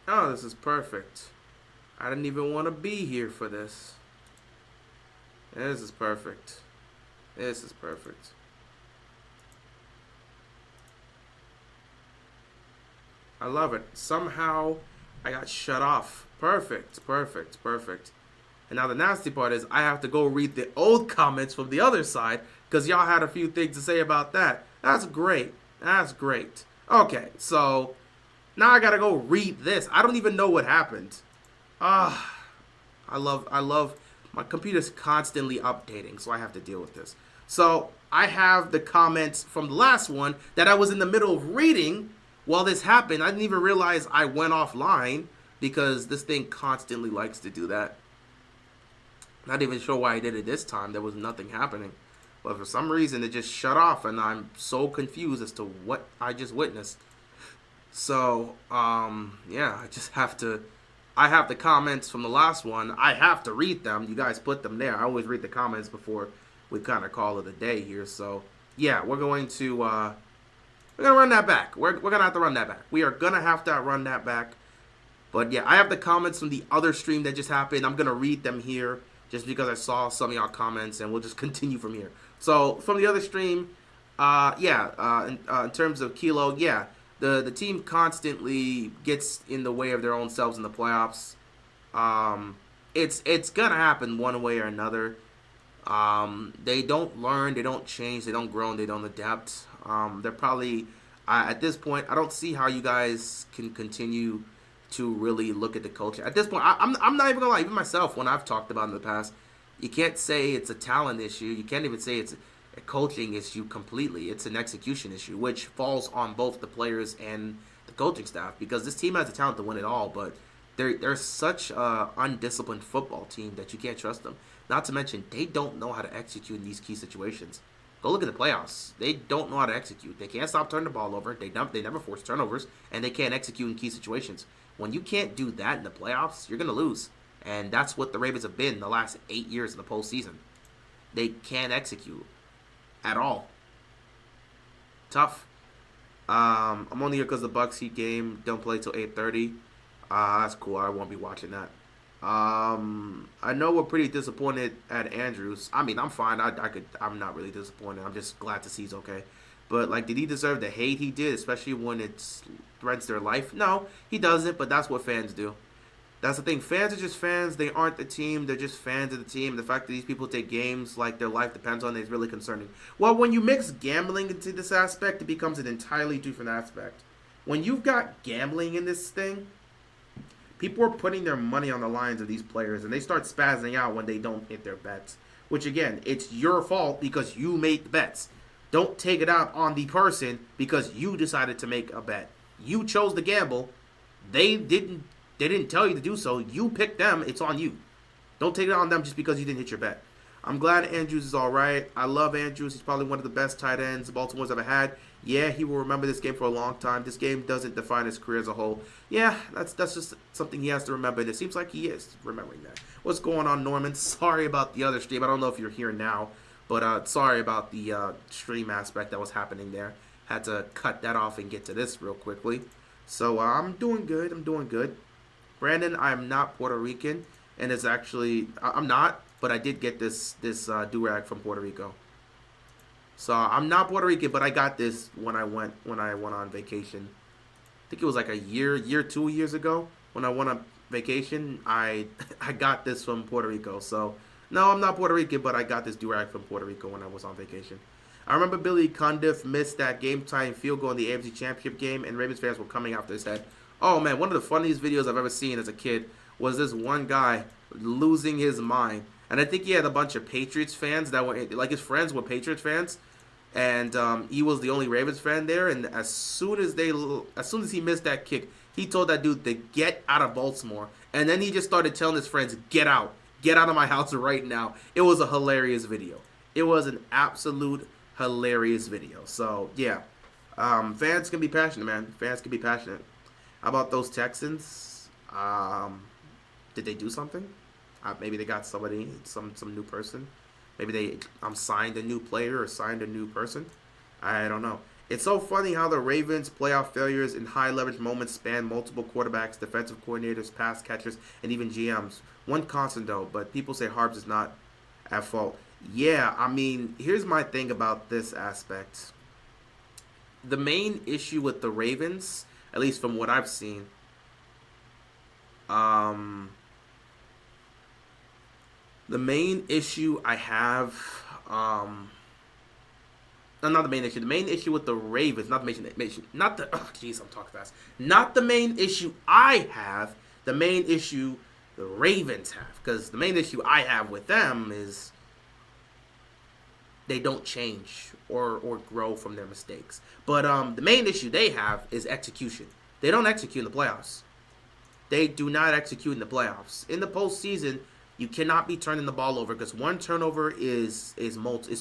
Oh, this is perfect. I didn't even want to be here for this. This is perfect. This is perfect. I love it. Somehow I got shut off. Perfect, perfect, perfect. And now the nasty part is I have to go read the old comments from the other side because y'all had a few things to say about that. That's great. That's great. Okay, so now I gotta go read this. I don't even know what happened. Ah, I love my computer's constantly updating, so I have to deal with this. So I have the comments from the last one that I was in the middle of reading while this happened. I didn't even realize I went offline because this thing constantly likes to do that. Not even sure why I did it this time. There was nothing happening. But for some reason it just shut off and I'm so confused as to what I just witnessed. So, yeah, I have the comments from the last one. I have to read them. You guys put them there. I always read the comments before we kind of call it a day here. So, yeah, we're gonna run that back. We're gonna have to run that back. We are gonna have to run that back. But yeah, I have the comments from the other stream that just happened. I'm gonna read them here just because I saw some of y'all comments, and we'll just continue from here. So from the other stream, in terms of Kilo, yeah, the team constantly gets in the way of their own selves in the playoffs. It's gonna happen one way or another. They don't learn, they don't change, they don't grow, and they don't adapt. They're probably at this point. I don't see how you guys can continue to really look at the culture. At this point, I'm not even gonna lie. Even myself, when I've talked about it in the past, you can't say it's a talent issue. You can't even say it's a coaching issue completely. It's an execution issue, which falls on both the players and the coaching staff because this team has the talent to win it all, but they're such a undisciplined football team that you can't trust them. Not to mention, they don't know how to execute in these key situations. Go look at the playoffs. They don't know how to execute. They can't stop turning the ball over. They never force turnovers, and they can't execute in key situations. When you can't do that in the playoffs, you're gonna lose, and that's what the Ravens have been the last 8 years in the postseason. They can't execute at all. Tough. I'm only here because the Bucks Heat game don't play till 8:30. That's cool. I won't be watching that. I know we're pretty disappointed at Andrews. I mean, I'm fine. I'm not really disappointed. I'm just glad to see he's okay. But like, did he deserve the hate he did, especially when it threatens their life? No, he doesn't. But that's what fans do. That's the thing. Fans are just fans. They aren't the team. They're just fans of the team. The fact that these people take games like their life depends on it is really concerning. Well, when you mix gambling into this aspect, it becomes an entirely different aspect. When you've got gambling in this thing, people are putting their money on the lines of these players, and they start spazzing out when they don't hit their bets. Which again, it's your fault because you made the bets. Don't take it out on the person because you decided to make a bet. You chose the gamble. They didn't. They didn't tell you to do so. You picked them. It's on you. Don't take it on them just because you didn't hit your bet. I'm glad Andrews is all right. I love Andrews. He's probably one of the best tight ends Baltimore's ever had. Yeah, he will remember this game for a long time. This game doesn't define his career as a whole. Yeah, that's just something he has to remember, and it seems like he is remembering that. What's going on, Norman? Sorry about the other stream. I don't know if you're here now, but sorry about the stream aspect that was happening there. Had to cut that off and get to this real quickly. So I'm doing good. I'm doing good. Brandon, I'm not Puerto Rican, and it's actually I'm not, but I did get this do-rag from Puerto Rico. So I'm not Puerto Rican, but I got this when I went on vacation. I think it was like a year 2 years ago when I went on vacation. I I got this from Puerto Rico. So no, I'm not Puerto Rican, but I got this do-rag from Puerto Rico when I was on vacation. I remember Billy Cundiff missed that game-tying field goal in the AFC Championship game, and Ravens fans were coming after his head. Oh man, one of the funniest videos I've ever seen as a kid was this one guy losing his mind, and I think he had a bunch of Patriots fans that were like his friends were Patriots fans, and he was the only Ravens fan there. And as soon as he missed that kick, he told that dude to get out of Baltimore, and then he just started telling his friends, get out of my house right now." It was a hilarious video. It was an absolute hilarious video. So yeah, fans can be passionate, man. Fans can be passionate. How about those Texans? Did they do something? Maybe they got somebody, some new person. Maybe they signed a new player or signed a new person. I don't know. It's so funny how the Ravens' playoff failures in high leverage moments span multiple quarterbacks, defensive coordinators, pass catchers, and even GMs. One constant though, but people say Harbs is not at fault. Yeah, I mean, here's my thing about this aspect. The main issue with the Ravens, at least from what I've seen, um, the main issue I have, not the main issue. The main issue with the Ravens, not the not the. Oh, jeez, I'm talking fast. Not the main issue I have. The main issue the Ravens have, because the main issue I have with them is they don't change or grow from their mistakes. But the main issue they have is execution. They don't execute in the playoffs. They do not execute in the playoffs. In the postseason, you cannot be turning the ball over because one turnover is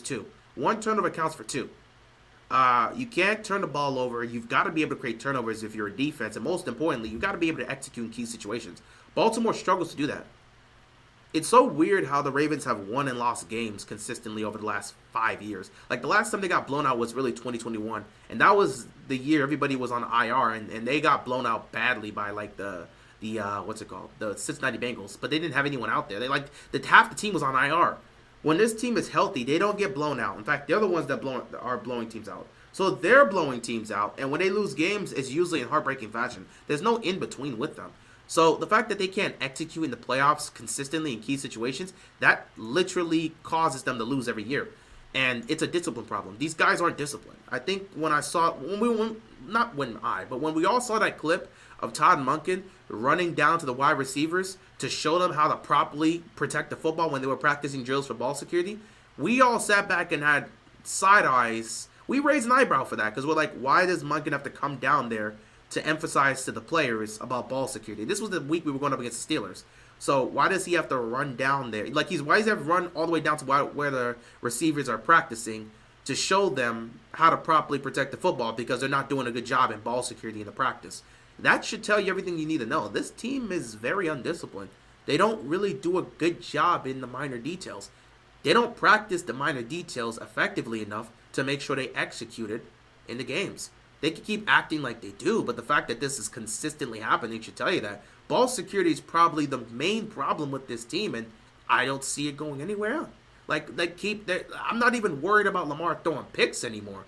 two. One turnover counts for two. You can't turn the ball over. You've got to be able to create turnovers if you're a defense, and most importantly, you've got to be able to execute in key situations. Baltimore struggles to do that. It's so weird how the Ravens have won and lost games consistently over the last 5 years. Like, the last time they got blown out was really 2021, and that was the year everybody was on IR, and they got blown out badly by, like, the what's it called? The Cincinnati Bengals, but they didn't have anyone out there. Half the team was on IR. When this team is healthy, they don't get blown out. In fact, they're the ones that are blowing teams out. So they're blowing teams out, and when they lose games, it's usually in heartbreaking fashion. There's no in-between with them. So the fact that they can't execute in the playoffs consistently in key situations, that literally causes them to lose every year. And it's a discipline problem. These guys aren't disciplined. I think when we all saw that clip of Todd Monken running down to the wide receivers to show them how to properly protect the football when they were practicing drills for ball security, we all sat back and had side eyes. We raised an eyebrow for that because we're like, why does Monken have to come down there to emphasize to the players about ball security? This was the week we were going up against the Steelers. So why does he have to run down there? Why does he have to run all the way down to where the receivers are practicing to show them how to properly protect the football because they're not doing a good job in ball security in the practice? That should tell you everything you need to know. This team is very undisciplined. They don't really do a good job in the minor details. They don't practice the minor details effectively enough to make sure they execute it in the games. They can keep acting like they do, but the fact that this is consistently happening should tell you that. Ball security is probably the main problem with this team, and I don't see it going anywhere. I'm not even worried about Lamar throwing picks anymore.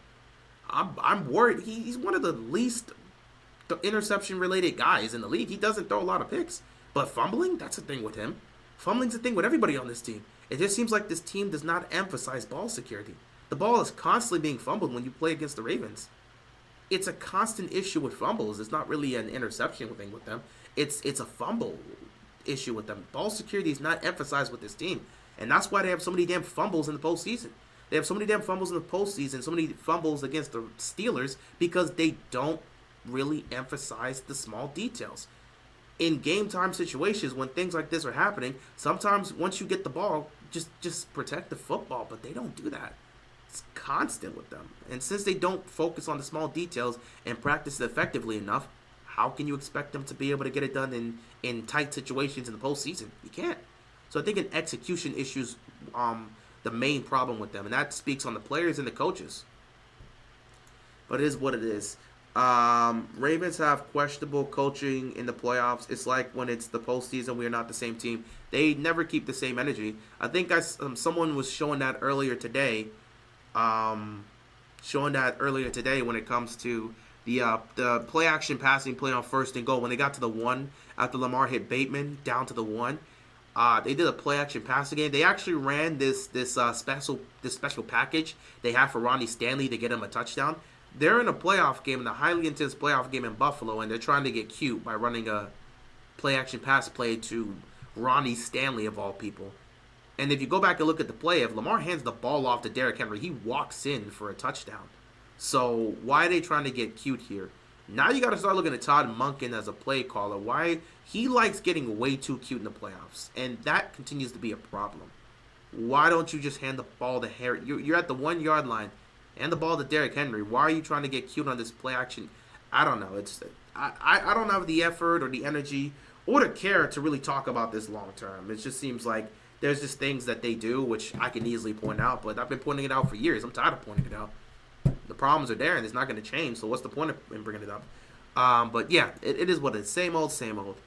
I'm worried. He's one of the least interception-related guys in the league. He doesn't throw a lot of picks, but fumbling, that's a thing with him. Fumbling's a thing with everybody on this team. It just seems like this team does not emphasize ball security. The ball is constantly being fumbled when you play against the Ravens. It's a constant issue with fumbles. It's not really an interception thing with them. It's a fumble issue with them. Ball security is not emphasized with this team, and that's why they have so many damn fumbles in the postseason. They have so many damn fumbles in the postseason, so many fumbles against the Steelers because they don't really emphasize the small details. In game time situations, when things like this are happening, sometimes once you get the ball, just protect the football, but they don't do that. It's constant with them. And since they don't focus on the small details and practice it effectively enough, how can you expect them to be able to get it done in tight situations in the postseason? You can't. So I think an execution issue's the main problem with them, and that speaks on the players and the coaches. But it is what it is. Ravens have questionable coaching in the playoffs. It's like when it's the postseason, we are not the same team. They never keep the same energy. I think someone was showing that earlier today. When it comes to the play action passing play on first and goal. When they got to the one after Lamar hit Bateman down to the one, they did a play action passing game. They actually ran this special package they have for Ronnie Stanley to get him a touchdown. They're in a playoff game, in a highly intense playoff game in Buffalo, and they're trying to get cute by running a play-action pass play to Ronnie Stanley, of all people. And if you go back and look at the play, if Lamar hands the ball off to Derrick Henry, he walks in for a touchdown. So why are they trying to get cute here? Now you got to start looking at Todd Monken as a play caller. Why? He likes getting way too cute in the playoffs, and that continues to be a problem. Why don't you just hand the ball to Harry? You're at the 1 yard line. And the ball to Derrick Henry. Why are you trying to get cute on this play action? I don't know. I don't have the effort or the energy or the care to really talk about this long term. It just seems like there's just things that they do, which I can easily point out, but I've been pointing it out for years. I'm tired of pointing it out. The problems are there, and it's not going to change. So what's the point in bringing it up? But yeah, it is what it is. Same old, same old.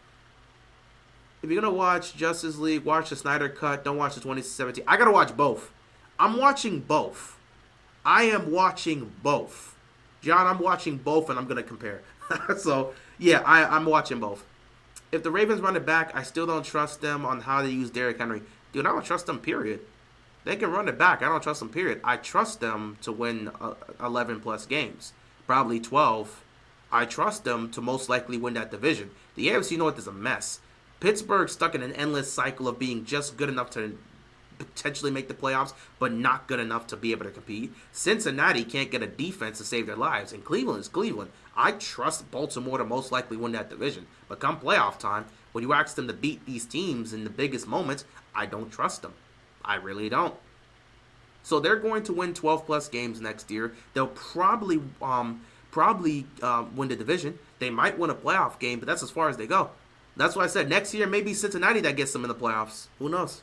If you're gonna watch Justice League, watch the Snyder Cut. Don't watch the 2017. I gotta watch both. I'm watching both. I am watching both. John, I'm watching both, and I'm gonna compare. So yeah, I'm watching both. If the Ravens run it back, I still don't trust them on how they use Derrick Henry. Dude, I don't trust them. Period. They can run it back. I don't trust them. Period. I trust them to win 11 plus games, probably 12. I trust them to most likely win that division. The AFC North is a mess. Pittsburgh's stuck in an endless cycle of being just good enough to potentially make the playoffs, but not good enough to be able to compete. Cincinnati can't get a defense to save their lives, and Cleveland is Cleveland. I trust Baltimore to most likely win that division. But come playoff time, when you ask them to beat these teams in the biggest moments, I don't trust them. I really don't. So they're going to win 12 plus games next year. They'll probably win the division. They might win a playoff game, but that's as far as they go. That's why I said next year maybe Cincinnati that gets them in the playoffs. Who knows?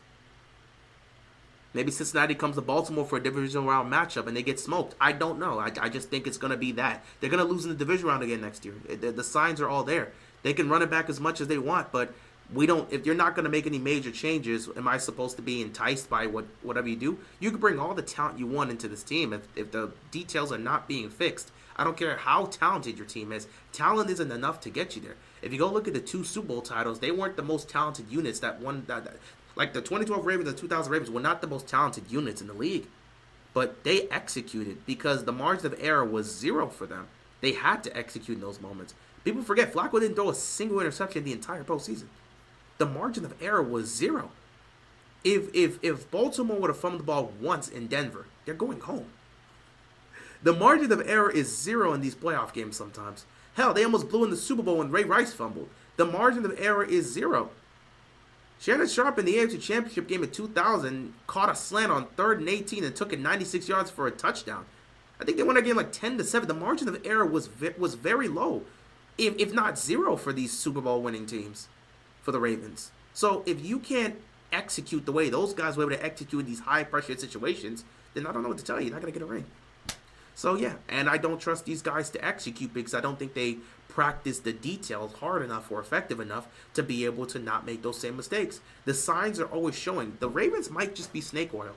Maybe Cincinnati comes to Baltimore for a divisional round matchup and they get smoked. I don't know. I just think it's going to be that. They're going to lose in the division round again next year. The signs are all there. They can run it back as much as they want, but we don't. If you're not going to make any major changes, am I supposed to be enticed by whatever you do? You can bring all the talent you want into this team. If the details are not being fixed, I don't care how talented your team is. Talent isn't enough to get you there. If you go look at the 2 Super Bowl titles, they weren't the most talented units that won that. Like the 2012 Ravens and 2000 Ravens were not the most talented units in the league. But they executed because the margin of error was 0 for them. They had to execute in those moments. People forget Flacco didn't throw a single interception the entire postseason. The margin of error was 0. If Baltimore would have fumbled the ball once in Denver, they're going home. The margin of error is 0 in these playoff games sometimes. Hell, they almost blew in the Super Bowl when Ray Rice fumbled. The margin of error is 0. Shannon Sharp in the AFC Championship game in 2000 caught a slant on 3rd and 18 and took it 96 yards for a touchdown. I think they won that game like 10-7. The margin of error was very low, if not 0 for these Super Bowl winning teams, for the Ravens. So if you can't execute the way those guys were able to execute in these high pressure situations, then I don't know what to tell you. You're not going to get a ring. So yeah, and I don't trust these guys to execute because I don't think they practice the details hard enough or effective enough to be able to not make those same mistakes. The signs are always showing. The Ravens might just be snake oil.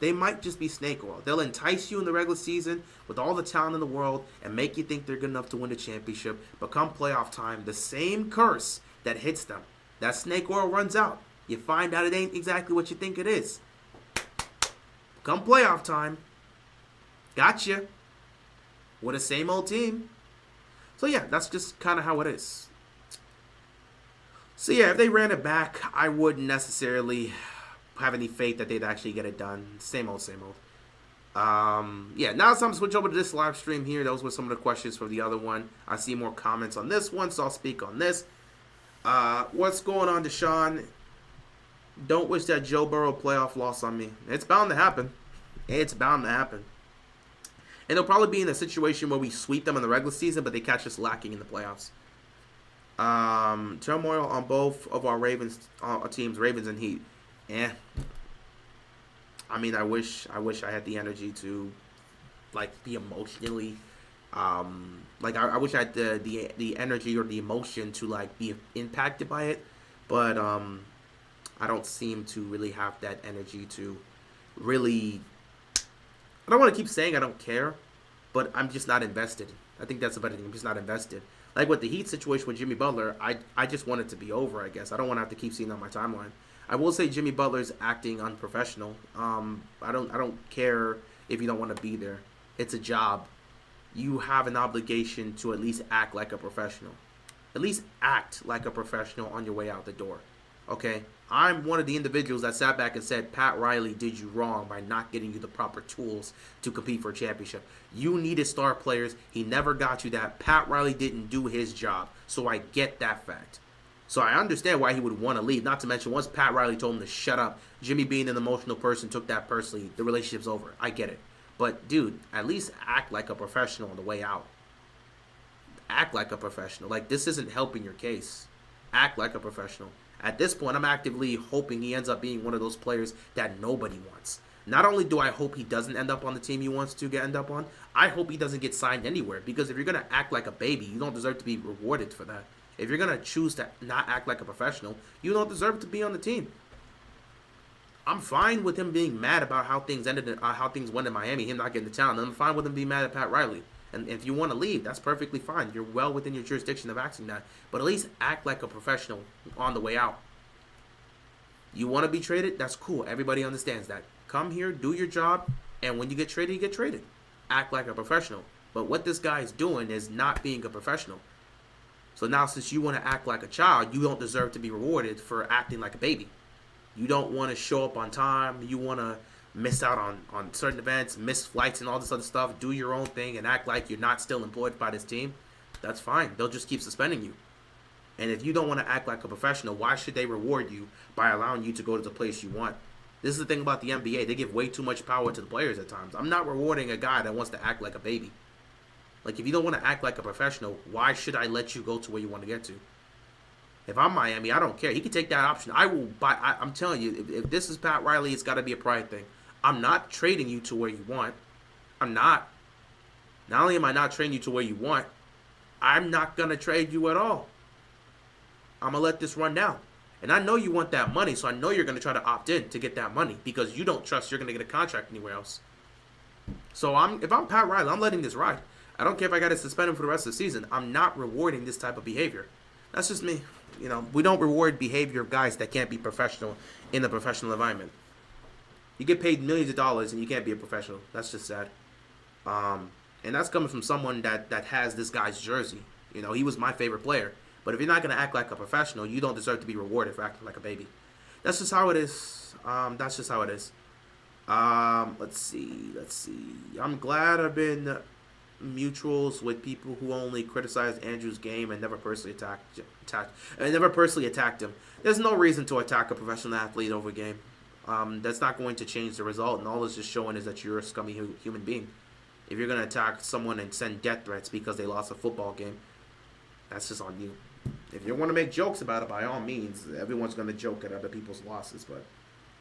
They might just be snake oil. They'll entice you in the regular season with all the talent in the world and make you think they're good enough to win the championship. But come playoff time, the same curse that hits them, that snake oil runs out. You find out it ain't exactly what you think it is. Come playoff time, gotcha. With the same old team. So yeah, that's just kind of how it is. So yeah, if they ran it back, I wouldn't necessarily have any faith that they'd actually get it done. Same old, same old. Yeah, now it's time to switch over to this live stream here. Those were some of the questions for the other one. I see more comments on this one, so I'll speak on this. What's going on, Deshaun? Don't wish that Joe Burrow playoff loss on me. It's bound to happen. It's bound to happen. And they'll probably be in a situation where we sweep them in the regular season, but they catch us lacking in the playoffs. Turmoil on both of our Ravens teams, Ravens and Heat. I mean, I wish I had the energy to, like, be emotionally, I wish I had the energy or the emotion to, like, be impacted by it. But I don't seem to really have that energy to really. I don't want to keep saying I don't care, but I'm just not invested. I think that's the better thing. I'm just not invested. Like with the Heat situation with Jimmy Butler, I just want it to be over, I guess. I don't want to have to keep seeing it on my timeline. I will say Jimmy Butler's acting unprofessional. I don't care if you don't want to be there. It's a job. You have an obligation to at least act like a professional. At least act like a professional on your way out the door. Okay? I'm one of the individuals that sat back and said, Pat Riley did you wrong by not getting you the proper tools to compete for a championship. You needed star players. He never got you that. Pat Riley didn't do his job. So I get that fact. So I understand why he would want to leave. Not to mention, once Pat Riley told him to shut up, Jimmy being an emotional person took that personally. The relationship's over. I get it. But, dude, at least act like a professional on the way out. Act like a professional. Like, this isn't helping your case. Act like a professional. At this point, I'm actively hoping he ends up being one of those players that nobody wants. Not only do I hope he doesn't end up on the team he wants to end up on, I hope he doesn't get signed anywhere. Because if you're gonna act like a baby, you don't deserve to be rewarded for that. If you're gonna choose to not act like a professional, you don't deserve to be on the team. I'm fine with him being mad about how things ended, how things went in Miami, him not getting the talent. I'm fine with him being mad at Pat Riley. And if you want to leave, that's perfectly fine. You're well within your jurisdiction of acting that. But at least act like a professional on the way out. You want to be traded? That's cool. Everybody understands that. Come here, do your job, and when you get traded, you get traded. Act like a professional. But what this guy is doing is not being a professional. So now, since you want to act like a child, you don't deserve to be rewarded for acting like a baby. You don't want to show up on time. You want to miss out on certain events, miss flights and all this other stuff. Do your own thing and act like you're not still employed by this team. That's fine. They'll just keep suspending you. And if you don't want to act like a professional, why should they reward you by allowing you to go to the place you want? This is the thing about the NBA. They give way too much power to the players at times. I'm not rewarding a guy that wants to act like a baby. Like, if you don't want to act like a professional, why should I let you go to where you want to get to? If I'm Miami, I don't care. He can take that option. I will buy. I'm telling you, if this is Pat Riley, it's got to be a pride thing. I'm not trading you to where you want. I'm not. Not only am I not trading you to where you want, I'm not going to trade you at all. I'm going to let this run down. And I know you want that money, so I know you're going to try to opt in to get that money because you don't trust you're going to get a contract anywhere else. So if I'm Pat Riley, I'm letting this ride. I don't care if I got to suspend him for the rest of the season. I'm not rewarding this type of behavior. That's just me. You know, we don't reward behavior of guys that can't be professional in a professional environment. You get paid millions of dollars and you can't be a professional. That's just sad. And that's coming from someone that has this guy's jersey. You know, he was my favorite player. But if you're not going to act like a professional, you don't deserve to be rewarded for acting like a baby. That's just how it is. That's just how it is. Let's see. I'm glad I've been mutuals with people who only criticized Andrew's game and never personally attacked him. There's no reason to attack a professional athlete over a game. That's not going to change the result, and all it's just showing is that you're a scummy human being. If you're going to attack someone and send death threats because they lost a football game, that's just on you. If you want to make jokes about it, by all means, everyone's going to joke at other people's losses, but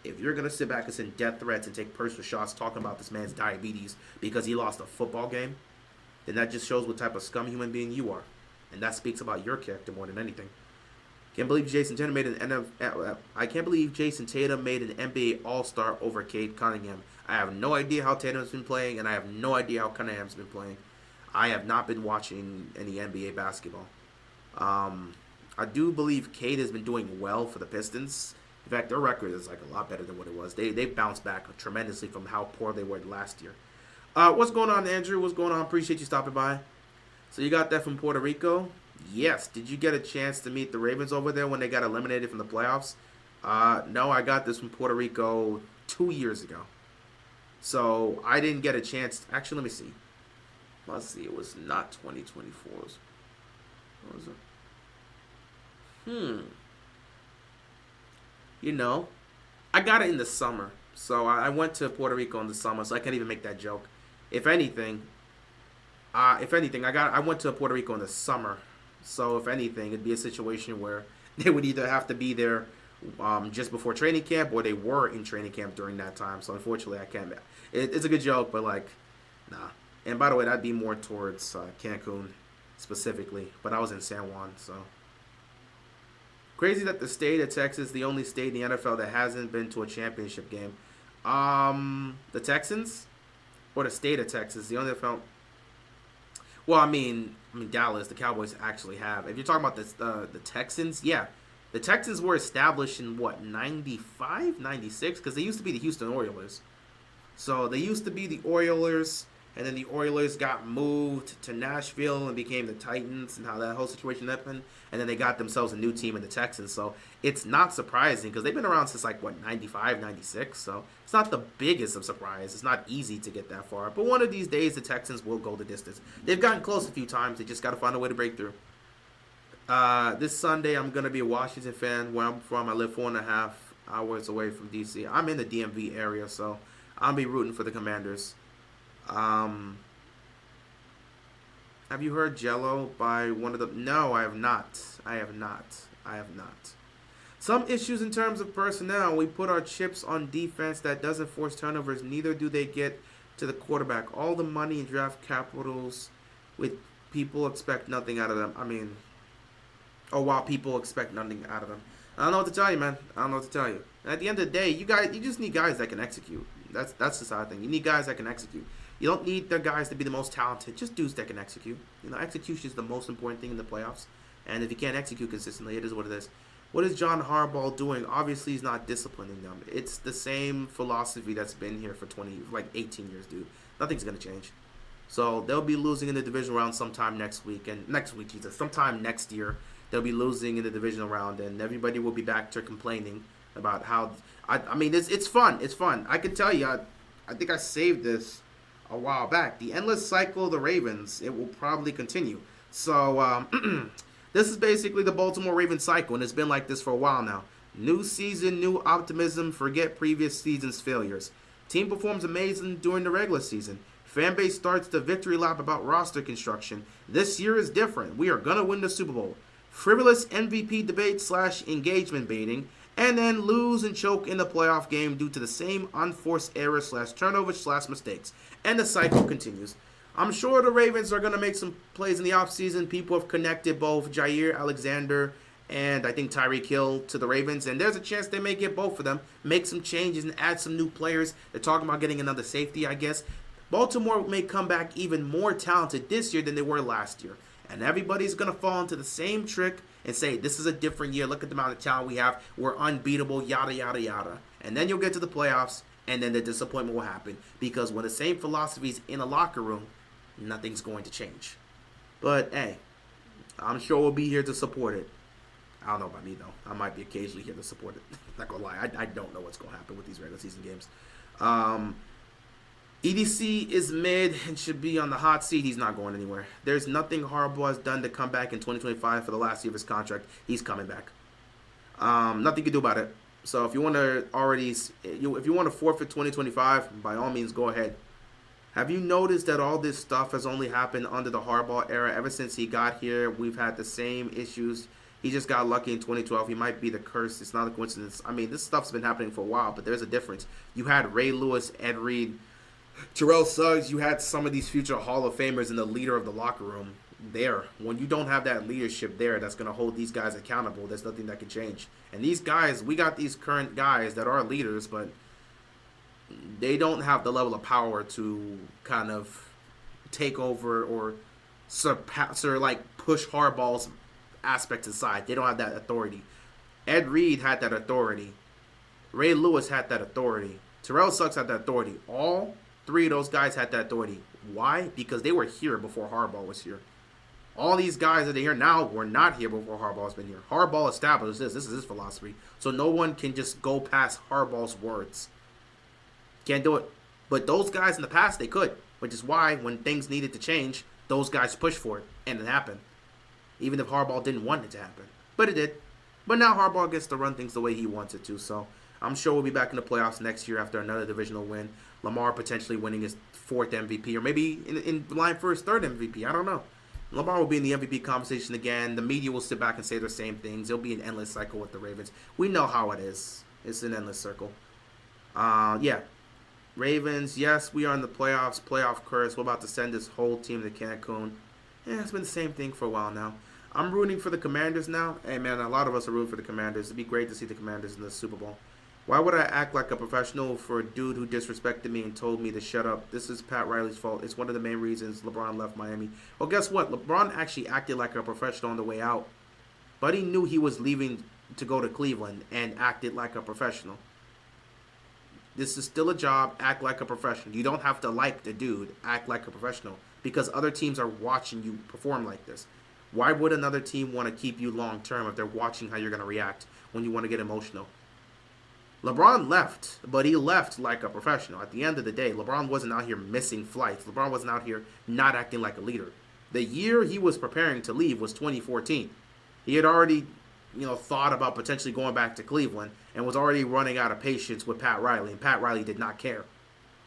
if you're going to sit back and send death threats and take personal shots talking about this man's diabetes because he lost a football game, then that just shows what type of scum human being you are. And that speaks about your character more than anything. I can't believe Jason Tatum made an NBA All-Star over Cade Cunningham. I have no idea how Tatum's been playing, and I have no idea how Cunningham's been playing. I have not been watching any NBA basketball. I do believe Cade has been doing well for the Pistons. In fact, their record is like a lot better than what it was. They bounced back tremendously from how poor they were last year. What's going on, Andrew? What's going on? Appreciate you stopping by. So you got that from Puerto Rico? Yes. Did you get a chance to meet the Ravens over there when they got eliminated from the playoffs? No, I got this from Puerto Rico 2 years ago. So I didn't get a chance. Actually, let me see. Let's see. It was not 2024. What was it? You know, I got it in the summer. So I went to Puerto Rico in the summer, so I can't even make that joke. If anything, I went to Puerto Rico in the summer. So if anything, it'd be a situation where they would either have to be there just before training camp, or they were in training camp during that time. So unfortunately, I can't. It's a good joke, but like, nah. And by the way, that'd be more towards Cancun specifically, but I was in San Juan, so. Crazy that the state of Texas, the only state in the NFL that hasn't been to a championship game. The Texans, or the state of Texas, the only NFL. Well, I mean Dallas, the Cowboys actually have. If you're talking about the Texans, yeah, the Texans were established in what, 95, 96, because they used to be the Houston Oilers. So they used to be the Oilers. And then the Oilers got moved to Nashville and became the Titans, and how that whole situation happened. And then they got themselves a new team in the Texans. So it's not surprising because they've been around since like, 95, 96. So it's not the biggest of surprise. It's not easy to get that far. But one of these days, the Texans will go the distance. They've gotten close a few times. They just got to find a way to break through. This Sunday, I'm going to be a Washington fan. Where I'm from, I live 4.5 hours away from D.C. I'm in the DMV area, so I'll be rooting for the Commanders. Have you heard Jello by one of the... No, I have not. Some issues in terms of personnel. We put our chips on defense that doesn't force turnovers. Neither do they get to the quarterback. All the money in draft capitals with people expect nothing out of them. I mean, or while people expect nothing out of them. I don't know what to tell you, man. I don't know what to tell you. At the end of the day, you just need guys that can execute. That's the side thing. You need guys that can execute. You don't need the guys to be the most talented. Just dudes that can execute. Execution is the most important thing in the playoffs. And if you can't execute consistently, it is what it is. What is John Harbaugh doing? Obviously, he's not disciplining them. It's the same philosophy that's been here for 18 years, dude. Nothing's gonna change. So they'll be losing in the divisional round sometime next week, sometime next year. They'll be losing in the divisional round, and everybody will be back to complaining about how. I mean, it's fun. It's fun. I can tell you. I think I saved this a while back. The endless cycle of the Ravens. It will probably continue. So this is basically the Baltimore Ravens cycle, and it's been like this for a while now. New season, new optimism. Forget previous season's failures. Team performs amazing during the regular season. Fanbase starts the victory lap about roster construction. This year is different. We are going to win the Super Bowl. Frivolous MVP debate / engagement baiting, and then lose and choke in the playoff game due to the same unforced errors / turnovers / mistakes. And the cycle continues. I'm sure the Ravens are going to make some plays in the offseason. People have connected both Jair Alexander and I think Tyreek Hill to the Ravens, and there's a chance they may get both of them, make some changes and add some new players. They're talking about getting another safety, I guess. Baltimore may come back even more talented this year than they were last year. And everybody's going to fall into the same trick and say, this is a different year. Look at the amount of talent we have. We're unbeatable, yada, yada, yada. And then you'll get to the playoffs, and then the disappointment will happen. Because when the same philosophy is in a locker room, nothing's going to change. But, hey, I'm sure we'll be here to support it. I don't know about me, though. I might be occasionally here to support it. Not going to lie. I don't know what's going to happen with these regular season games. EDC is mid and should be on the hot seat. He's not going anywhere. There's nothing Harbaugh has done to come back in 2025 for the last year of his contract. He's coming back. Nothing you can do about it. So if you want to forfeit 2025, by all means, go ahead. Have you noticed that all this stuff has only happened under the Harbaugh era? Ever since he got here, we've had the same issues. He just got lucky in 2012. He might be the curse. It's not a coincidence. I mean, this stuff's been happening for a while, but there's a difference. You had Ray Lewis, Ed Reed, Terrell Suggs. You had some of these future Hall of Famers and the leader of the locker room there. When you don't have that leadership there that's going to hold these guys accountable, there's nothing that can change. And these guys, we got these current guys that are leaders, but they don't have the level of power to kind of take over or surpass or like push Harbaugh's aspects aside. They don't have that authority. Ed Reed had that authority. Ray Lewis had that authority. Terrell Suggs had that authority. All three of those guys had that authority. Why? Because they were here before Harbaugh was here. All these guys that are here now were not here before Harbaugh's been here. Harbaugh established this. This is his philosophy. So no one can just go past Harbaugh's words. Can't do it. But those guys in the past, they could. Which is why when things needed to change, those guys pushed for it. And it happened. Even if Harbaugh didn't want it to happen. But it did. But now Harbaugh gets to run things the way he wants it to. So I'm sure we'll be back in the playoffs next year after another divisional win. Lamar potentially winning his 4th MVP, or maybe in line for his 3rd MVP. I don't know. Lamar will be in the MVP conversation again. The media will sit back and say the same things. It'll be an endless cycle with the Ravens. We know how it is. It's an endless circle. Yeah. Ravens, yes, we are in the playoffs. Playoff curse. We're about to send this whole team to Cancun. Yeah, it's been the same thing for a while now. I'm rooting for the Commanders now. Hey, man, a lot of us are rooting for the Commanders. It'd be great to see the Commanders in the Super Bowl. Why would I act like a professional for a dude who disrespected me and told me to shut up? This is Pat Riley's fault. It's one of the main reasons LeBron left Miami. Well, guess what? LeBron actually acted like a professional on the way out. But he knew he was leaving to go to Cleveland and acted like a professional. This is still a job. Act like a professional. You don't have to like the dude. Act like a professional. Because other teams are watching you perform like this. Why would another team want to keep you long term if they're watching how you're going to react when you want to get emotional? LeBron left, but he left like a professional. At the end of the day, LeBron wasn't out here missing flights. LeBron wasn't out here not acting like a leader. The year he was preparing to leave was 2014. He had already, thought about potentially going back to Cleveland and was already running out of patience with Pat Riley, and Pat Riley did not care.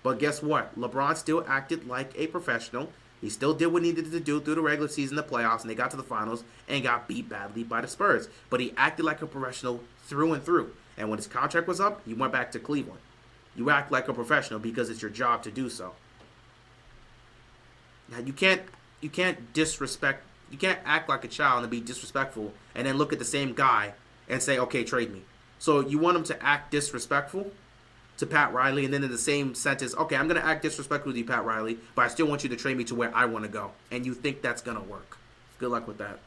But guess what? LeBron still acted like a professional, He still did what he needed to do through the regular season, the playoffs, and they got to the finals and got beat badly by the Spurs. But he acted like a professional through and through. And when his contract was up, he went back to Cleveland. You act like a professional because it's your job to do so. Now you can't disrespect. You can't act like a child and be disrespectful and then look at the same guy and say, okay, trade me. So you want him to act disrespectful to Pat Riley, and then in the same sentence, okay, I'm going to act disrespectful to you, Pat Riley, but I still want you to trade me to where I want to go. And you think that's going to work. Good luck with that.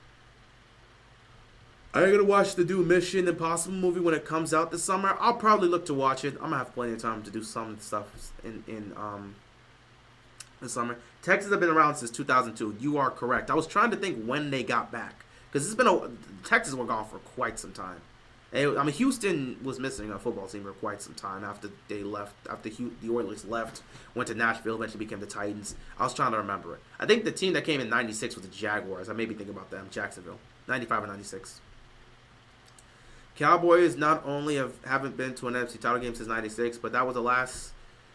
I'm going to watch the new Mission Impossible movie when it comes out this summer. I'll probably look to watch it. I'm going to have plenty of time to do some stuff in the summer. Texas have been around since 2002. You are correct. I was trying to think when they got back. Because Texas were gone for quite some time. Houston was missing a football team for quite some time after they left. After the Oilers left, went to Nashville, eventually became the Titans. I was trying to remember it. I think the team that came in '96 was the Jaguars. I may be thinking about them, Jacksonville, '95 or '96. Cowboys not only haven't been to an NFC title game since '96, but that was the last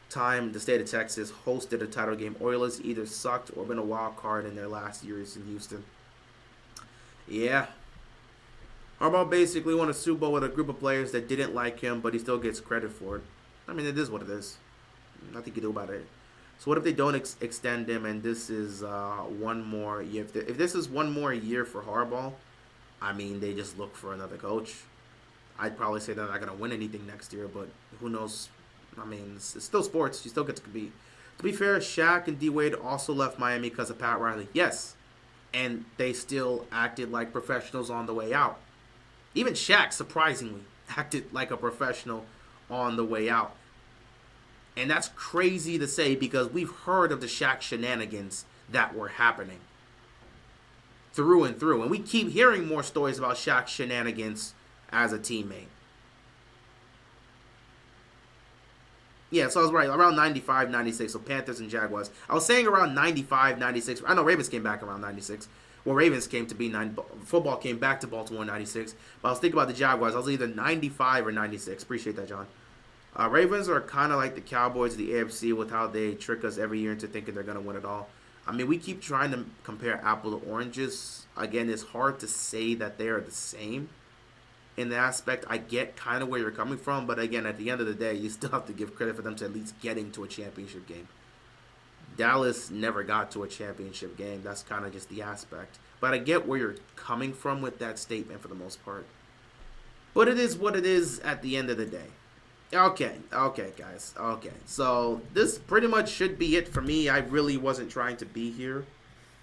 time the state of Texas hosted a title game. Oilers either sucked or been a wild card in their last years in Houston. Yeah. Harbaugh basically won a Super Bowl with a group of players that didn't like him, but he still gets credit for it. I mean, it is what it is. Nothing you can do about it. So what if they don't extend him and this is one more year? If this is one more year for Harbaugh, I mean, they just look for another coach. I'd probably say they're not going to win anything next year, but who knows? I mean, it's still sports. You still get to compete. To be fair, Shaq and D-Wade also left Miami because of Pat Riley. Yes. And they still acted like professionals on the way out. Even Shaq, surprisingly, acted like a professional on the way out. And that's crazy to say because we've heard of the Shaq shenanigans that were happening through and through. And we keep hearing more stories about Shaq's shenanigans as a teammate. Yeah, so I was right. Around 95, 96. So Panthers and Jaguars. I was saying around 95, 96. I know Ravens came back around 96. Well, Ravens came to be football came back to Baltimore in 96. But I was thinking about the Jaguars. I was either 95 or 96. Appreciate that, John. Ravens are kind of like the Cowboys of the AFC with how they trick us every year into thinking they're going to win it all. I mean, we keep trying to compare apple to oranges. Again, it's hard to say that they are the same in the aspect. I get kind of where you're coming from. But again, at the end of the day, you still have to give credit for them to at least getting to a championship game. Dallas never got to a championship game. That's kind of just the aspect. But I get where you're coming from with that statement for the most part. But it is what it is at the end of the day. Okay, guys. Okay, so this pretty much should be it for me. I really wasn't trying to be here.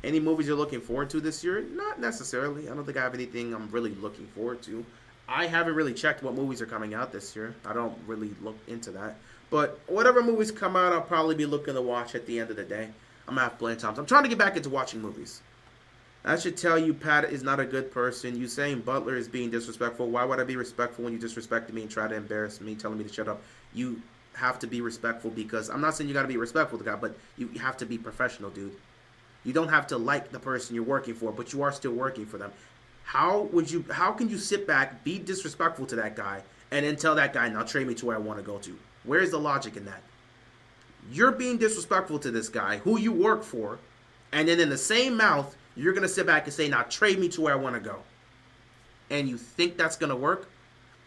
Any movies you're looking forward to this year? Not necessarily. I don't think I have anything I'm really looking forward to. I haven't really checked what movies are coming out this year. I don't really look into that. But whatever movies come out, I'll probably be looking to watch at the end of the day. I'm going to have plenty of time. I'm trying to get back into watching movies. I should tell you Pat is not a good person. You saying Butler is being disrespectful. Why would I be respectful when you disrespected me and try to embarrass me, telling me to shut up? You have to be respectful because I'm not saying you got to be respectful to God, but you have to be professional, dude. You don't have to like the person you're working for, but you are still working for them. How can you sit back, be disrespectful to that guy, and then tell that guy, now trade me to where I want to go to? Where's the logic in that? You're being disrespectful to this guy who you work for, and then in the same mouth, you're going to sit back and say, now trade me to where I want to go. And you think that's going to work?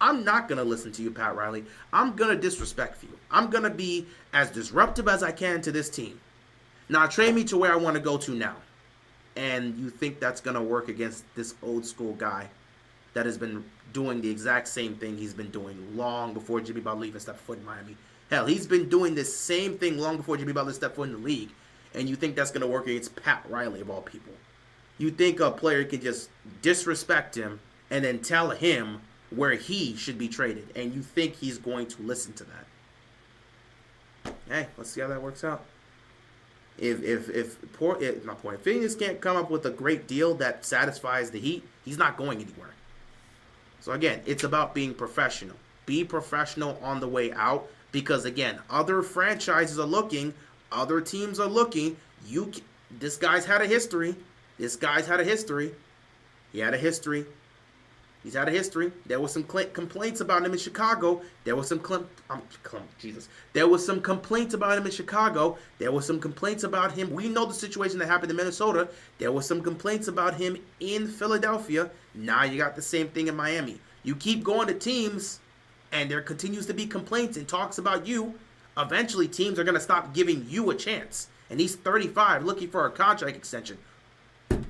I'm not going to listen to you, Pat Riley. I'm going to disrespect you. I'm going to be as disruptive as I can to this team. Now trade me to where I want to go to now. And you think that's going to work against this old school guy that has been doing the exact same thing he's been doing long before Jimmy Butler even stepped foot in Miami. Hell, he's been doing this same thing long before Jimmy Butler stepped foot in the league. And you think that's going to work against Pat Riley of all people. You think a player can just disrespect him and then tell him where he should be traded. And you think he's going to listen to that. Hey, let's see how that works out. If Phoenix can't come up with a great deal that satisfies the Heat, he's not going anywhere. So again, it's about being professional. Be professional on the way out because again, other franchises are looking, other teams are looking. This guy's had a history. He had a history. He's had a history. There was some complaints about him in Chicago. There was some There was some complaints about him in Chicago. There was some complaints about him. We know the situation that happened in Minnesota. There was some complaints about him in Philadelphia. Now you got the same thing in Miami. You keep going to teams, and there continues to be complaints and talks about you. Eventually, teams are going to stop giving you a chance. And he's 35, looking for a contract extension.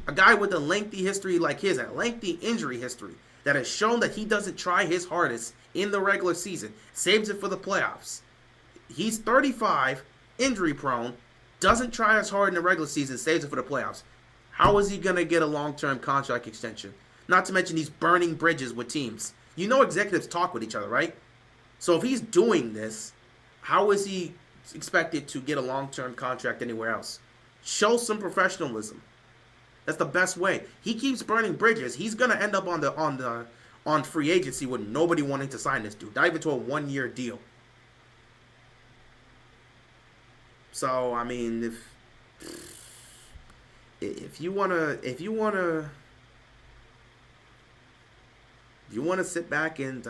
A guy with a lengthy history like his, a lengthy injury history, that has shown that he doesn't try his hardest in the regular season, saves it for the playoffs. He's 35, injury prone, doesn't try as hard in the regular season, saves it for the playoffs. How is he going to get a long-term contract extension? Not to mention he's burning bridges with teams. You know executives talk with each other, right? So if he's doing this, how is he expected to get a long-term contract anywhere else? Show some professionalism. That's the best way. He keeps burning bridges. He's gonna end up on free agency with nobody wanting to sign this dude. Not even to a 1-year deal. So I mean, if you wanna sit back and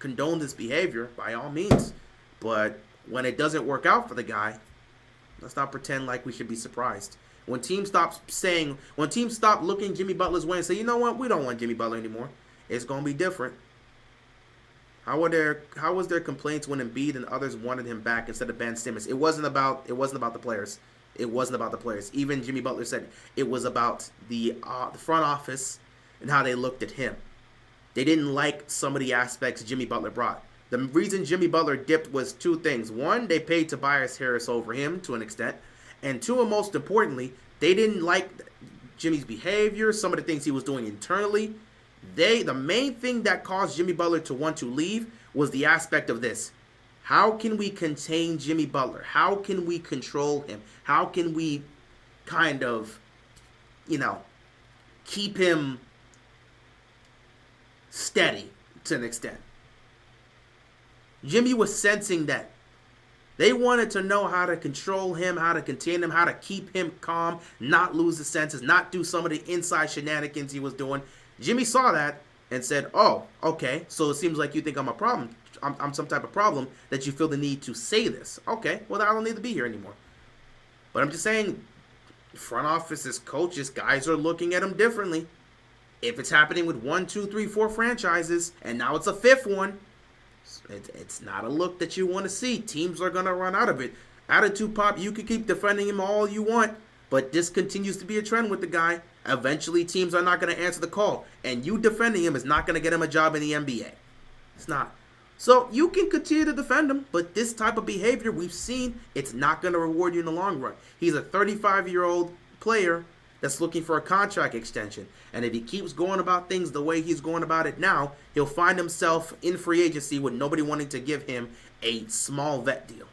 condone this behavior, by all means. But when it doesn't work out for the guy, let's not pretend like we should be surprised. When teams stop looking Jimmy Butler's way and say, you know what, we don't want Jimmy Butler anymore, it's going to be different. How was there complaints when Embiid and others wanted him back instead of Ben Simmons? It wasn't about the players. It wasn't about the players. Even Jimmy Butler said it was about the front office and how they looked at him. They didn't like some of the aspects Jimmy Butler brought. The reason Jimmy Butler dipped was two things. One, they paid Tobias Harris over him to an extent. And two, and most importantly, they didn't like Jimmy's behavior, some of the things he was doing internally. The main thing that caused Jimmy Butler to want to leave was the aspect of this. How can we contain Jimmy Butler? How can we control him? How can we kind of, keep him steady to an extent? Jimmy was sensing that. They wanted to know how to control him, how to contain him, how to keep him calm, not lose his senses, not do some of the inside shenanigans he was doing. Jimmy saw that and said, oh, okay, so it seems like you think I'm a problem. I'm some type of problem that you feel the need to say this. Okay, well, I don't need to be here anymore. But I'm just saying, front offices, coaches, guys are looking at him differently. If it's happening with 1, 2, 3, 4 franchises, and now it's a 5th one, it's not a look that you want to see. Teams are going to run out of it. Attitude pop, you can keep defending him all you want, but this continues to be a trend with the guy. Eventually, teams are not going to answer the call, and you defending him is not going to get him a job in the NBA. It's not. So you can continue to defend him, but this type of behavior we've seen, it's not going to reward you in the long run. He's a 35-year-old player that's looking for a contract extension. And if he keeps going about things the way he's going about it now, he'll find himself in free agency with nobody wanting to give him a small vet deal.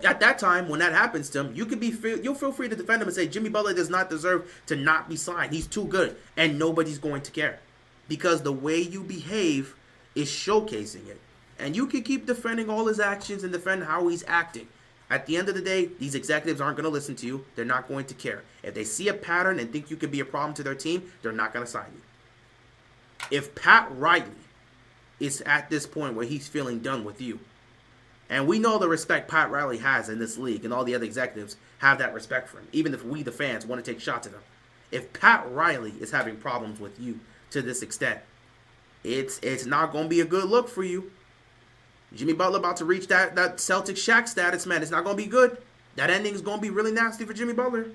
At that time, when that happens to him, you'll feel free to defend him and say, Jimmy Butler does not deserve to not be signed. He's too good. And nobody's going to care. Because the way you behave is showcasing it. And you can keep defending all his actions and defend how he's acting. At the end of the day, these executives aren't going to listen to you. They're not going to care. If they see a pattern and think you could be a problem to their team, they're not going to sign you. If Pat Riley is at this point where he's feeling done with you, and we know the respect Pat Riley has in this league, and all the other executives have that respect for him, even if we, the fans, want to take shots at him. If Pat Riley is having problems with you to this extent, it's not going to be a good look for you. Jimmy Butler about to reach that Celtic Shaq status, man. It's not going to be good. That ending is going to be really nasty for Jimmy Butler.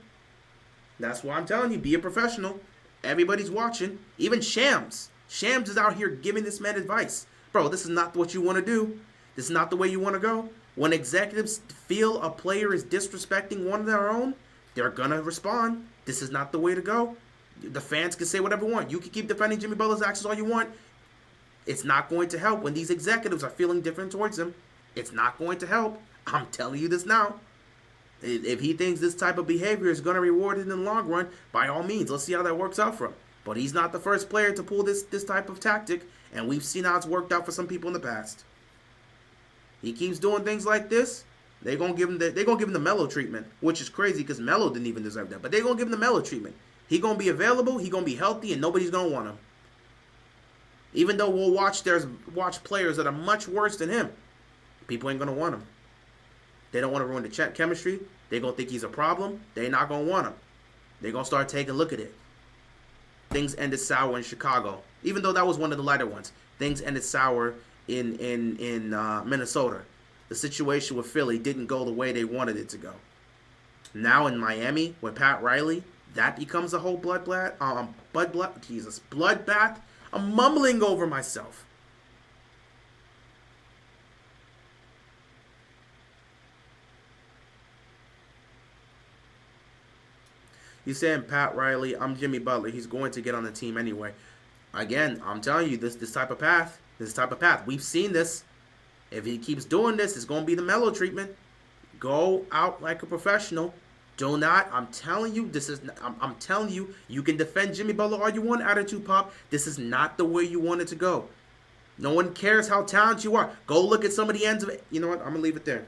That's why I'm telling you, be a professional. Everybody's watching. Even Shams. Shams is out here giving this man advice. Bro, this is not what you want to do. This is not the way you want to go. When executives feel a player is disrespecting one of their own, they're going to respond. This is not the way to go. The fans can say whatever they want. You can keep defending Jimmy Butler's actions all you want. It's not going to help when these executives are feeling different towards him. It's not going to help. I'm telling you this now. If he thinks this type of behavior is going to reward him in the long run, by all means, let's see how that works out for him. But he's not the first player to pull this type of tactic, and we've seen how it's worked out for some people in the past. He keeps doing things like this, they're gonna give him the Melo treatment, which is crazy because Melo didn't even deserve that. But they're gonna give him the Melo treatment. He gonna be available. He gonna be healthy, and nobody's gonna want him. Even though we'll watch players that are much worse than him, people ain't gonna want him. They don't want to ruin the chemistry. They gonna think he's a problem. They not gonna want him. They gonna start taking a look at it. Things ended sour in Chicago, even though that was one of the lighter ones. Things ended sour in Minnesota. The situation with Philly didn't go the way they wanted it to go. Now in Miami with Pat Riley, that becomes a whole bloodbath. I'm mumbling over myself. He's saying Pat Riley, I'm Jimmy Butler. He's going to get on the team anyway. Again, I'm telling you, this type of path. We've seen this. If he keeps doing this, it's going to be the mellow treatment. Go out like a professional. Do not. I'm telling you, I'm telling you, you can defend Jimmy Butler all you want, attitude pop. This is not the way you want it to go. No one cares how talented you are. Go look at some of the ends of it. You know what? I'm going to leave it there.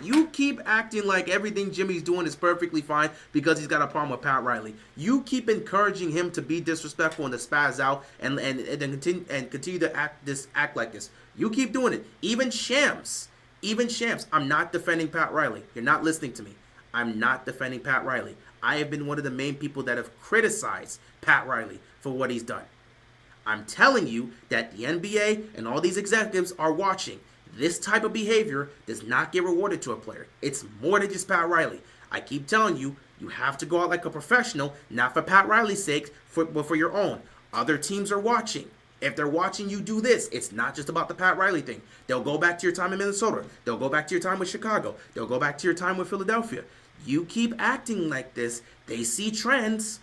You keep acting like everything Jimmy's doing is perfectly fine because he's got a problem with Pat Riley. You keep encouraging him to be disrespectful and to spaz out and continue to act like this. You keep doing it. Even Shams. I'm not defending Pat Riley. You're not listening to me. I'm not defending Pat Riley. I have been one of the main people that have criticized Pat Riley for what he's done. I'm telling you that the NBA and all these executives are watching. This type of behavior does not get rewarded to a player. It's more than just Pat Riley. I keep telling you, you have to go out like a professional, not for Pat Riley's sake, but for your own. Other teams are watching. If they're watching you do this, it's not just about the Pat Riley thing. They'll go back to your time in Minnesota. They'll go back to your time with Chicago. They'll go back to your time with Philadelphia. You keep acting like this. They see trends.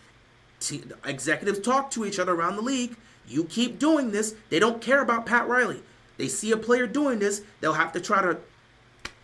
Executives talk to each other around the league. You keep doing this. They don't care about Pat Riley. They see a player doing this. They'll have to try to...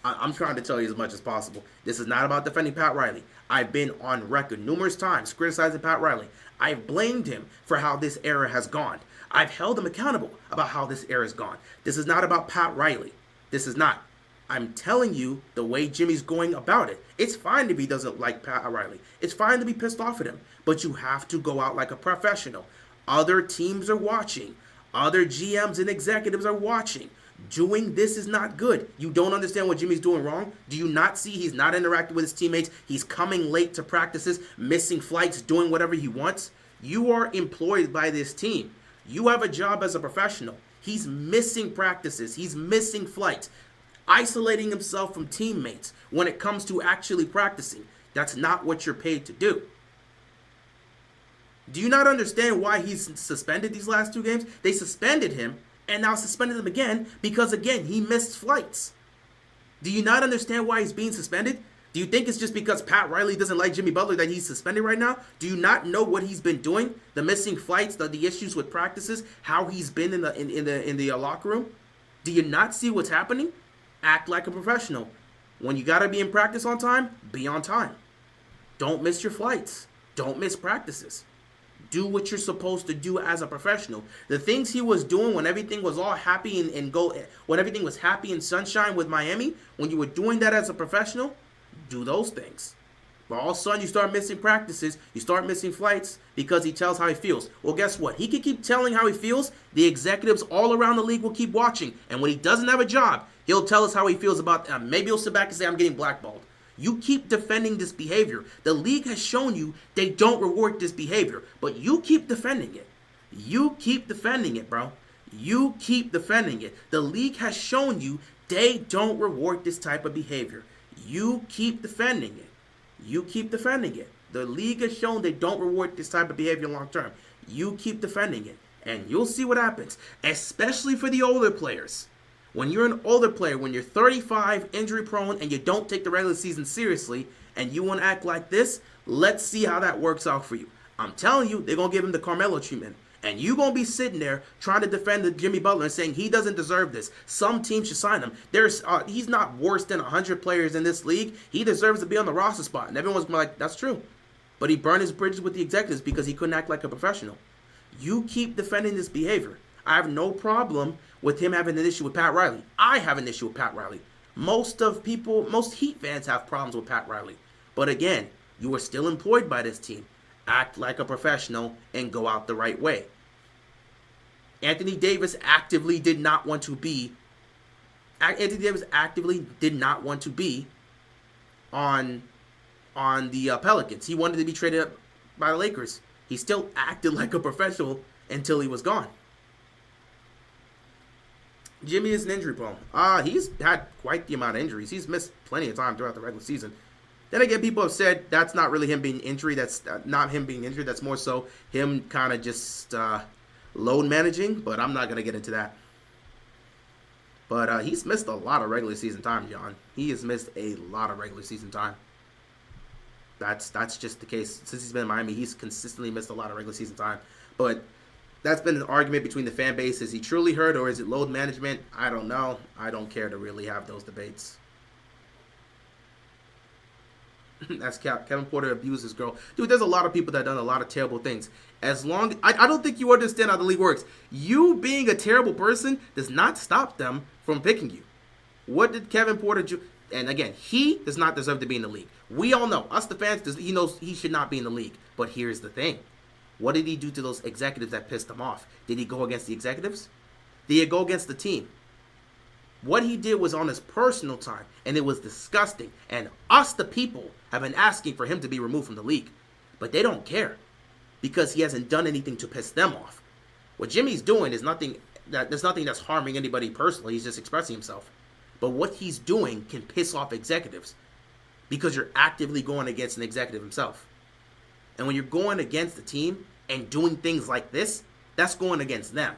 I'm trying to tell you as much as possible. This is not about defending Pat Riley. I've been on record numerous times criticizing Pat Riley. I've blamed him for how this era has gone. I've held him accountable about how this era has gone. This is not about Pat Riley. This is not. I'm telling you the way Jimmy's going about it. It's fine if he doesn't like Pat Riley. It's fine to be pissed off at him. But you have to go out like a professional. Other teams are watching. Other GMs and executives are watching. Doing this is not good. You don't understand what Jimmy's doing wrong? Do you not see he's not interacting with his teammates? He's coming late to practices, missing flights, doing whatever he wants? You are employed by this team. You have a job as a professional. He's missing practices. He's missing flights. Isolating himself from teammates when it comes to actually practicing. That's not what you're paid to do. Do you not understand why he's suspended these last 2 games? They suspended him and now suspended him again because, again, he missed flights. Do you not understand why he's being suspended? Do you think it's just because Pat Riley doesn't like Jimmy Butler that he's suspended right now? Do you not know what he's been doing? The missing flights, the issues with practices, how he's been in the locker room? Do you not see what's happening? Act like a professional. When you got to be in practice on time, be on time. Don't miss your flights. Don't miss practices. Do what you're supposed to do as a professional. The things he was doing when everything was all happy when everything was happy and sunshine with Miami, when you were doing that as a professional, do those things. But all of a sudden you start missing practices, you start missing flights because he tells how he feels. Well, guess what? He can keep telling how he feels. The executives all around the league will keep watching. And when he doesn't have a job, he'll tell us how he feels about maybe he'll sit back and say, I'm getting blackballed. You keep defending this behavior. The league has shown you they don't reward this behavior, but you keep defending it. You keep defending it, bro. You keep defending it. The league has shown you they don't reward this type of behavior. You keep defending it. You keep defending it. The league has shown they don't reward this type of behavior long term. You keep defending it, and you'll see what happens, especially for the older players. When you're an older player, when you're 35, injury prone, and you don't take the regular season seriously, and you want to act like this, let's see how that works out for you. I'm telling you, they're going to give him the Carmelo treatment. And you're going to be sitting there trying to defend the Jimmy Butler and saying he doesn't deserve this. Some teams should sign him. He's not worse than 100 players in this league. He deserves to be on the roster spot. And everyone's like, that's true. But he burned his bridges with the executives because he couldn't act like a professional. You keep defending this behavior. I have no problem with him having an issue with Pat Riley. I have an issue with Pat Riley. Most Heat fans have problems with Pat Riley. But again, you are still employed by this team. act like a professional, and go out the right way. Anthony Davis actively did not want to be. Anthony Davis actively did not want to be on the Pelicans. He wanted to be traded up by the Lakers. He still acted like a professional until he was gone. Jimmy is an injury prone. He's had quite the amount of injuries. He's missed plenty of time throughout the regular season. Then again, people have said that's not really him being injured. That's not him being injured. That's more so him kind of just load managing. But I'm not going to get into that. But he's missed a lot of regular season time, John. He has missed a lot of regular season time. That's just the case. Since he's been in Miami, he's consistently missed a lot of regular season time. But that's been an argument between the fan base. Is he truly hurt or is it load management? I don't know. I don't care to really have those debates. That's Kevin Porter abused his girl. Dude, there's a lot of people that have done a lot of terrible things. As long I don't think you understand how the league works. You being a terrible person does not stop them from picking you. What did Kevin Porter do? And again, he does not deserve to be in the league. We all know. Us, the fans, he knows he should not be in the league. But here's the thing. What did he do to those executives that pissed him off? Did he go against the executives? Did he go against the team? What he did was on his personal time, and it was disgusting. And us, the people, have been asking for him to be removed from the league. But they don't care because he hasn't done anything to piss them off. What Jimmy's doing is nothing that's harming anybody personally. He's just expressing himself. But what he's doing can piss off executives because you're actively going against an executive himself. And when you're going against the team and doing things like this, that's going against them.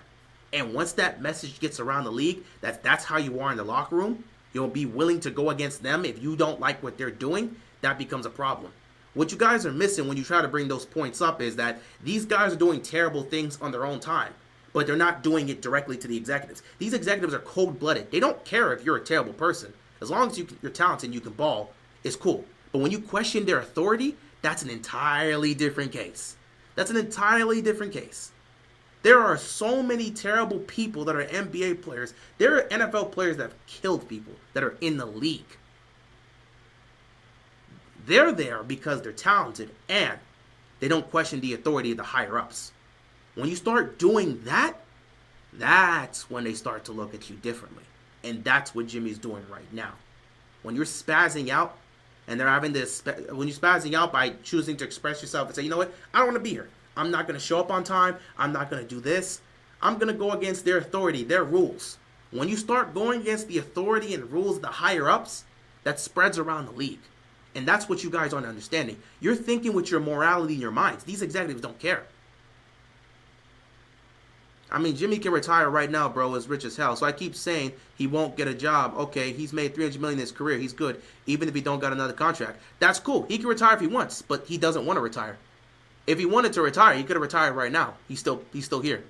And once that message gets around the league, that's how you are in the locker room, you'll be willing to go against them if you don't like what they're doing. That becomes a problem. What you guys are missing when you try to bring those points up is that these guys are doing terrible things on their own time, but they're not doing it directly to the executives. These executives are cold-blooded. They don't care if you're a terrible person. As long as you're talented and you can ball, it's cool. But when you question their authority, that's an entirely different case. That's an entirely different case. There are so many terrible people that are NBA players. There are NFL players that have killed people that are in the league. They're there because they're talented and they don't question the authority of the higher-ups. When you start doing that, that's when they start to look at you differently. And that's what Jimmy's doing right now. When you're spazzing out, and they're having this, when you're spazzing out by choosing to express yourself and say, you know what, I don't want to be here. I'm not going to show up on time. I'm not going to do this. I'm going to go against their authority, their rules. When you start going against the authority and rules of the higher-ups, that spreads around the league. And that's what you guys aren't understanding. You're thinking with your morality in your minds. These executives don't care. I mean, Jimmy can retire right now, bro, is rich as hell. So I keep saying he won't get a job. Okay, he's made $300 million in his career. He's good, even if he don't got another contract. That's cool. He can retire if he wants, but he doesn't want to retire. If he wanted to retire, he could have retired right now. He's still here.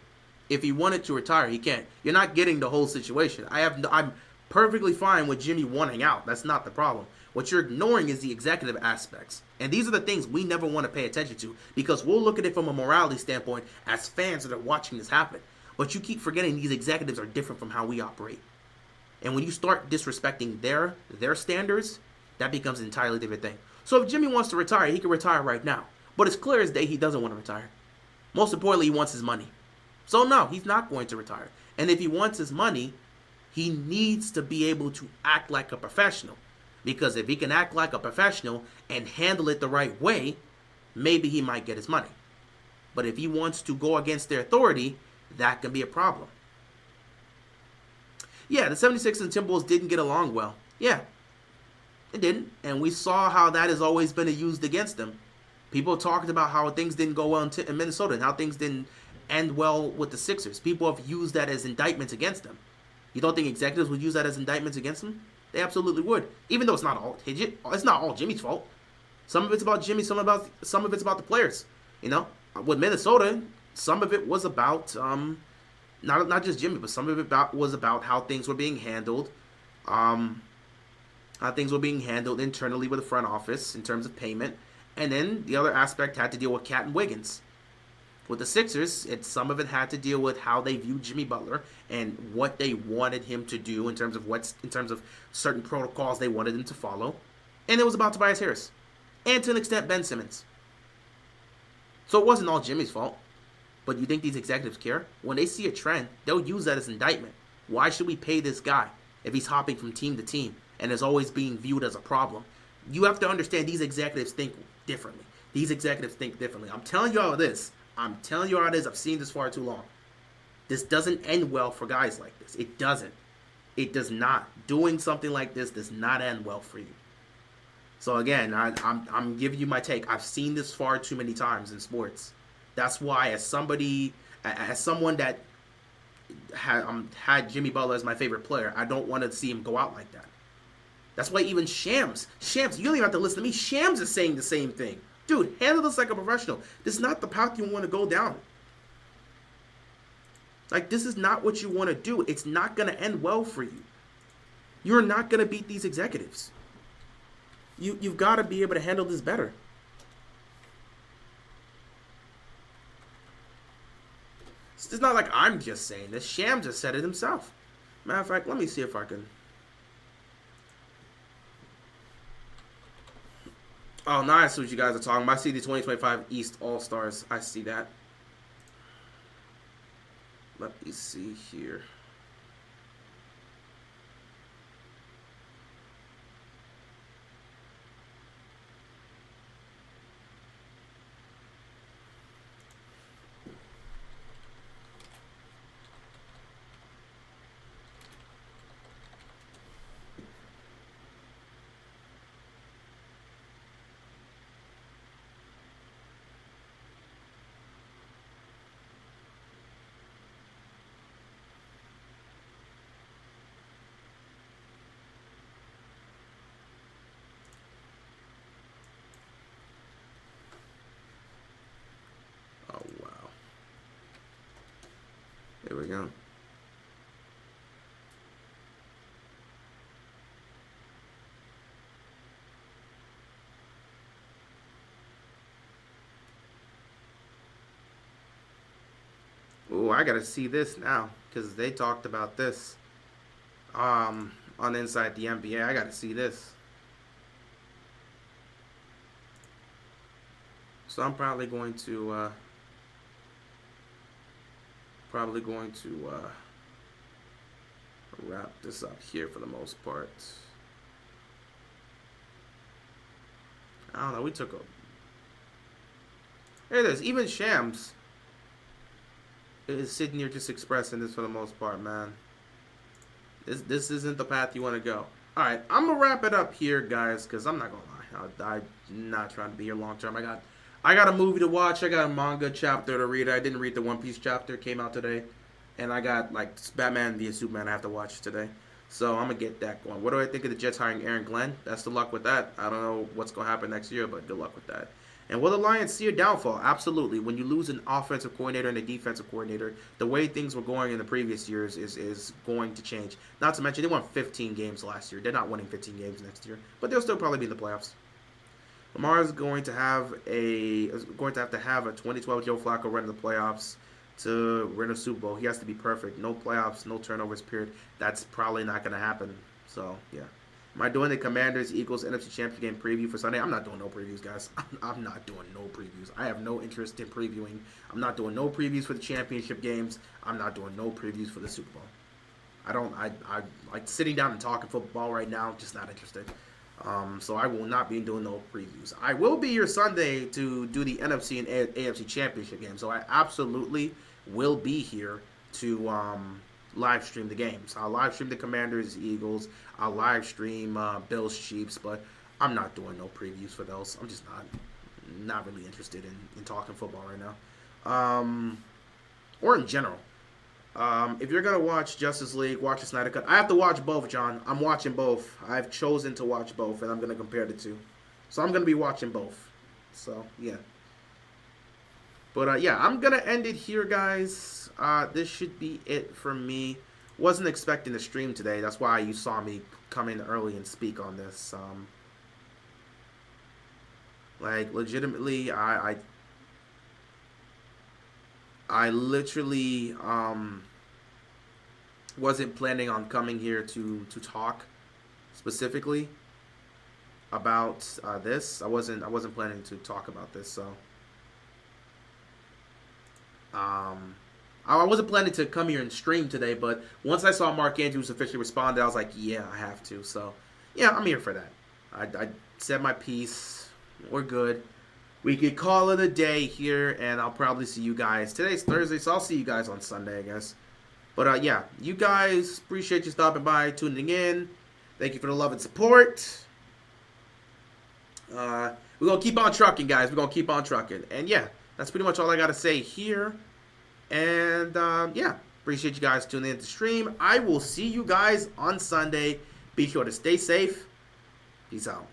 If he wanted to retire, he can't. You're not getting the whole situation. I'm perfectly fine with Jimmy wanting out. That's not the problem. What you're ignoring is the executive aspects. And these are the things we never want to pay attention to because we'll look at it from a morality standpoint as fans that are watching this happen. But you keep forgetting these executives are different from how we operate. And when you start disrespecting their standards, that becomes an entirely different thing. So if Jimmy wants to retire, he can retire right now. But it's clear as day he doesn't want to retire. Most importantly, he wants his money. So no, he's not going to retire. And if he wants his money, he needs to be able to act like a professional. Because if he can act like a professional and handle it the right way, maybe he might get his money. But if he wants to go against their authority, that can be a problem. Yeah, the 76ers and Timberwolves didn't get along well. Yeah, it didn't. And we saw how that has always been used against them. People talked about how things didn't go well in Minnesota and how things didn't end well with the Sixers. People have used that as indictments against them. You don't think executives would use that as indictments against them? They absolutely would. Even though it's not all Jimmy's fault. Some of it's about Jimmy, some of it's about the players. You know, with Minnesota, some of it was about not just Jimmy, but some of it was about how things were being handled. How things were being handled internally with the front office in terms of payment. And then the other aspect had to deal with Cat and Wiggins. With the Sixers, some of it had to deal with how they viewed Jimmy Butler and what they wanted him to do in terms of certain protocols they wanted him to follow. And it was about Tobias Harris. And to an extent, Ben Simmons. So it wasn't all Jimmy's fault. But you think these executives care? When they see a trend, they'll use that as indictment. Why should we pay this guy if he's hopping from team to team and is always being viewed as a problem? You have to understand these executives think differently. These executives think differently. I'm telling you all this. I'm telling you all this. I've seen this far too long. This doesn't end well for guys like this. It doesn't. It does not. Doing something like this does not end well for you. So again, I'm giving you my take. I've seen this far too many times in sports. That's why, as someone that had Jimmy Butler as my favorite player, I don't want to see him go out like that. That's why even Shams, you don't even have to listen to me. Shams is saying the same thing. Dude, handle this like a professional. This is not the path you want to go down. Like, this is not what you want to do. It's not going to end well for you. You're not going to beat these executives. You've got to be able to handle this better. It's not like I'm just saying this. Shams just said it himself. Matter of fact, let me see if I can. Oh, now I see what you guys are talking about. I see the 2025 East All-Stars. I see that. Let me see here. Oh, wow. There we go. Oh, I gotta see this now because they talked about this on Inside the NBA. I gotta see this. So I'm probably going to wrap this up here for the most part. I don't know. We took a. There it is. Even Shams is sitting here just expressing this for the most part, man. This isn't the path you want to go. All right, I'm gonna wrap it up here, guys, because I'm not gonna lie. I'm not trying to be here long term. I got a movie to watch. I got a manga chapter to read. I didn't read the One Piece chapter. It came out today, and I got like Batman vs Superman. I have to watch today, so I'm gonna get that going. What do I think of the Jets hiring Aaron Glenn? Best of luck with that. I don't know what's gonna happen next year, but good luck with that. And will the Lions see a downfall? Absolutely. When you lose an offensive coordinator and a defensive coordinator, the way things were going in the previous years is going to change. Not to mention, they won 15 games last year. They're not winning 15 games next year, but they'll still probably be in the playoffs. Lamar is going to have to have a 2012 Joe Flacco run in the playoffs to win a Super Bowl. He has to be perfect. No playoffs, no turnovers, period. That's probably not going to happen. So, yeah. Am I doing the Commanders Eagles NFC Championship game preview for Sunday? I'm not doing no previews, guys. I'm not doing no previews. I have no interest in previewing. I'm not doing no previews for the championship games. I'm not doing no previews for the Super Bowl. I like sitting down and talking football right now. Just not interested. So I will not be doing no previews. I will be here Sunday to do the NFC and AFC Championship game. So I absolutely will be here to live stream the games. I'll live stream the Commanders, Eagles. I'll live stream Bills, Chiefs. But I'm not doing no previews for those. I'm just not really interested in talking football right now, or in general. If you're gonna watch Justice League, watch the Snyder Cut. I have to watch both, John. I'm watching both. I've chosen to watch both, and I'm gonna compare the two. So I'm gonna be watching both. So yeah. But yeah, I'm gonna end it here, guys. This should be it for me. Wasn't expecting to stream today. That's why you saw me come in early and speak on this. Like legitimately, I literally wasn't planning on coming here to talk specifically about this. I wasn't planning to talk about this. So Um, I wasn't planning to come here and stream today, but once I saw Mark Andrews officially responded, I was like, yeah, I have to. So, yeah, I'm here for that. I said my piece. We're good. We could call it a day here, and I'll probably see you guys. Today's Thursday, so I'll see you guys on Sunday, I guess. But yeah, you guys, appreciate you stopping by, tuning in. Thank you for the love and support. We're going to keep on trucking, guys. We're going to keep on trucking. And yeah, that's pretty much all I got to say here. And yeah, appreciate you guys tuning in to stream. I will see you guys on Sunday. Be sure to stay safe. Peace out.